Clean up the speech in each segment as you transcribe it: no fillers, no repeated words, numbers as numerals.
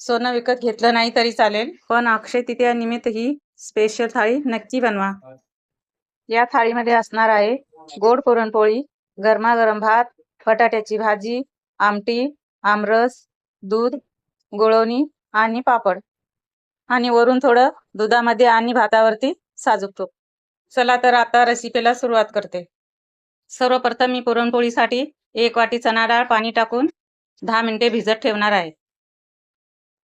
सोनं विकत घेतलं नाही तरी चालेल, पण अक्षय तृतीया निमित्त ही स्पेशल थाळी नक्की बनवा. या थाळीमध्ये असणार आहे गोड पुरणपोळी, गरमागरम भात, बटाट्याची भाजी, आमटी, आमरस, दूध, गुळवणी आणि पापड, आणि वरून थोडं दुधामध्ये आणि भातावरती साजूक तूप. चला तर आता रेसिपीला सुरुवात करते. सर्वप्रथम मी पुरणपोळीसाठी 1 वाटी चणा डाळ पाणी टाकून 10 मिनिटे भिजत ठेवणार आहे.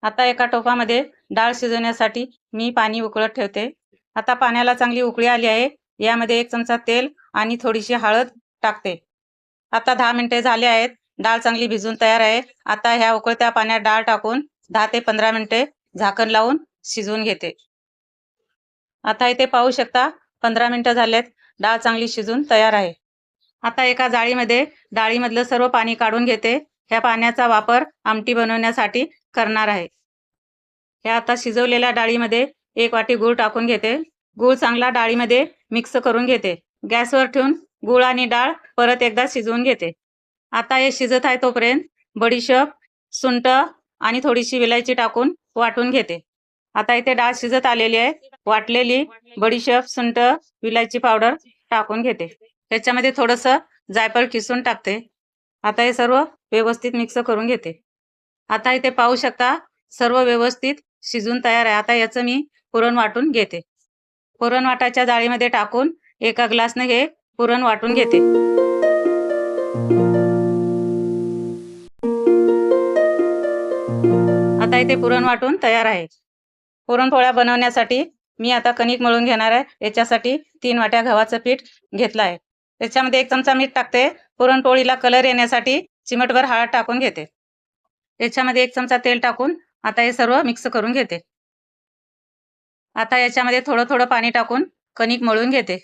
आता एका टोपामध्ये डाळ शिजवण्यासाठी मी पाणी उकळत ठेवते. आता पाण्याला चांगली उकळी आली आहे. यामध्ये 1 चमचा तेल आणि थोडीशी हळद टाकते. आता 10 मिनिटे झाले आहेत. डाळ चांगली भिजून तयार आहे. आता ह्या उकळत्या पाण्यात डाळ टाकून 10 ते 15 मिनिटे झाकण लावून शिजवून घेते. आता इथे पाहू शकता 15 मिनिटं झालेत. डाळ चांगली शिजून तयार आहे. आता एका जाळीमध्ये डाळीमधलं सर्व पाणी काढून घेते. ह्या पाण्याचा वापर आमटी बनवण्यासाठी करणार आहे. ह्या आता शिजवलेल्या डाळीमध्ये 1 वाटी गूळ टाकून घेते. गूळ चांगला डाळीमध्ये मिक्स करून घेते. गॅसवर ठेवून गूळ आणि डाळ परत एकदा शिजवून घेते. आता हे शिजत आहे तोपर्यंत बडीशेप, सुंठ आणि थोडीशी विलायची टाकून वाटून घेते. आता इथे डाळ शिजत आलेली आहे. वाटलेली बडीशेप, सुंठ, विलायची पावडर टाकून घेते. त्याच्यामध्ये थोडंसं जायफळ किसून टाकते. आता हे सर्व व्यवस्थित मिक्स करून घेते. आता इथे पाहू शकता सर्व व्यवस्थित शिजून तयार आहे. आता याचं मी पुरण वाटून घेते. पुरण वाटाच्या जाळीमध्ये टाकून एका ग्लासने हे पुरण वाटून घेते. आता इथे पुरण वाटून तयार आहे. पुरणपोळ्या बनवण्यासाठी मी आता कणिक मळून घेणार आहे. याच्यासाठी 3 वाट्या गव्हाचं पीठ घेतलं आहे. त्याच्यामध्ये 1 चमचा मीठ टाकते. पुरणपोळीला कलर येण्यासाठी चिमटभर हळद टाकून घेते. याच्यामध्ये 1 चमचा तेल टाकून आता हे सर्व मिक्स करून घेते. आता याच्यामध्ये थोडं थोडं पाणी टाकून कणिक मळून घेते.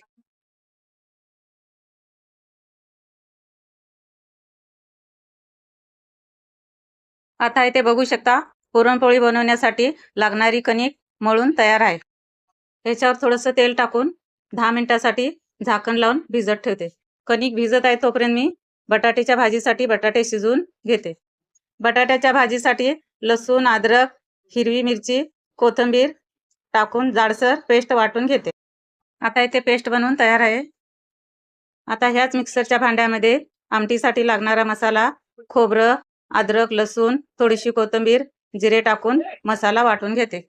आता इथे बघू शकता पुरणपोळी बनवण्यासाठी लागणारी कणिक मळून तयार आहे. याच्यावर थोडंसं तेल टाकून 10 मिनिटासाठी झाकण लावून भिजत ठेवते. कणिक भिजत आहे तोपर्यंत मी बटाट्याच्या भाजीसाठी बटाटे शिजवून घेते. बटाट्याच्या भाजीसाठी लसूण, अद्रक, हिरवी मिरची, कोथिंबीर टाकून जाडसर पेस्ट वाटून घेते. आता इथे पेस्ट बनवून तयार आहे. आता ह्याच मिक्सरच्या भांड्यामध्ये आमटीसाठी लागणारा मसाला, खोबरं, अद्रक, लसूण, थोडीशी कोथिंबीर, जिरे टाकून मसाला वाटून घेते.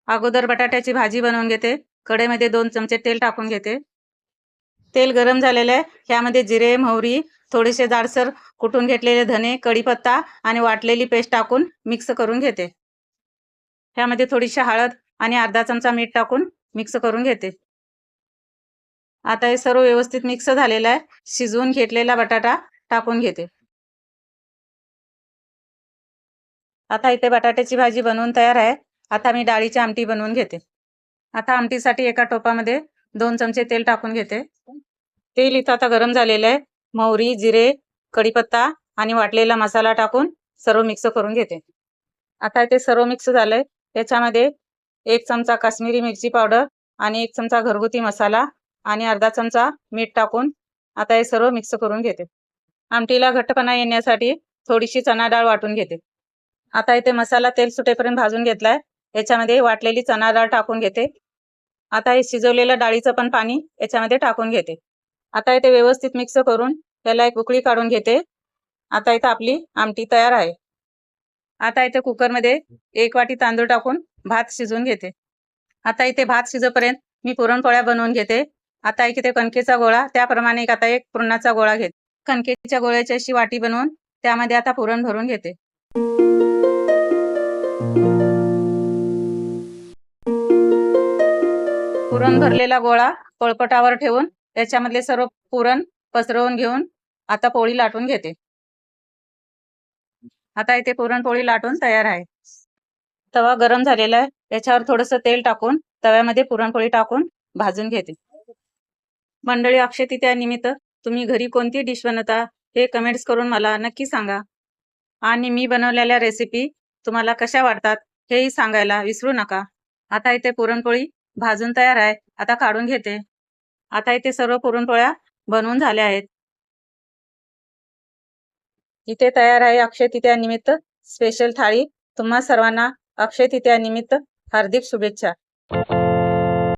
अगोदर बटाट्याची भाजी बनवून घेते. कढईमध्ये 2 चमचे तेल टाकून घेते. तेल गरम झालेलं आहे. ह्यामध्ये जिरे, मोहरी, थोडेसे जाडसर कुटून घेतलेले धने, कढीपत्ता आणि वाटलेली पेस्ट टाकून मिक्स करून घेते. ह्यामध्ये थोडीशी हळद आणि अर्धा चमचा मीठ टाकून मिक्स करून घेते. आता हे सर्व व्यवस्थित मिक्स झालेलं आहे. शिजवून घेतलेला बटाटा टाकून घेते. आता इथे बटाट्याची भाजी बनवून तयार आहे. आता मी डाळीची आमटी बनवून घेते. आता आमटीसाठी एका टोपामध्ये 2 चमचे तेल टाकून घेते. तेल इथं आता गरम झालेलं आहे. मोहरी, जिरे, कढीपत्ता आणि वाटलेला मसाला टाकून सर्व मिक्स करून घेते. आता इथे सर्व मिक्स झालंय. त्याच्यामध्ये 1 चमचा काश्मीरी मिरची पावडर आणि 1 चमचा घरगुती मसाला आणि अर्धा चमचा मीठ टाकून आता हे सर्व मिक्स करून घेते. आमटीला घट्टपणा येण्यासाठी थोडीशी चणा डाळ वाटून घेते. आता इथे मसाला तेल सुटेपर्यंत भाजून घेतलाय. याच्यामध्ये वाटलेली चणा डाळ टाकून घेते. आता हे शिजवलेलं डाळीचं पण पाणी याच्यामध्ये टाकून घेते. आता इथे व्यवस्थित मिक्स करून त्याला एक उकळी काढून घेते. आता इथे आपली आमटी तयार आहे. आता इथे कुकरमध्ये 1 वाटी तांदूळ टाकून भात शिजवून घेते. आता इथे भात शिजेपर्यंत मी पुरणपोळ्या बनवून घेते. आता इथे कणकेचा गोळा, त्याप्रमाणे आता एक पुरणाचा गोळा घेते. कणकेच्या गोळ्याची अशी वाटी बनवून त्यामध्ये आता पुरण भरून घेते. पुरण भरलेला गोळा पोळपाटावर ठेवून त्याच्यामधले सर्व पुरण पसरवून घेऊन आता पोळी लाटून घेते. आता इथे पुरणपोळी लाटून तयार आहे. तवा गरम झालेला आहे. त्याच्यावर थोडंसं तेल टाकून तव्यामध्ये पुरणपोळी टाकून भाजून घेते. मंडळी, अक्षय तृतीया निमित्त तुम्ही घरी कोणती डिश बनवता हे कमेंट्स करून मला नक्की सांगा. आणि मी बनवलेल्या रेसिपी तुम्हाला कशा वाटतात हेही सांगायला विसरू नका. आता इथे पुरणपोळी भाजून तयार आहे. आता काढून घेते. आता इथे सर्व पुरणपोळ्या बनवून झाल्या आहेत. इथे तयार आहे अक्षय तृतीया निमित्त स्पेशल थाळी. तुम्हा सर्वांना अक्षय तृतीया निमित्त हार्दिक शुभेच्छा.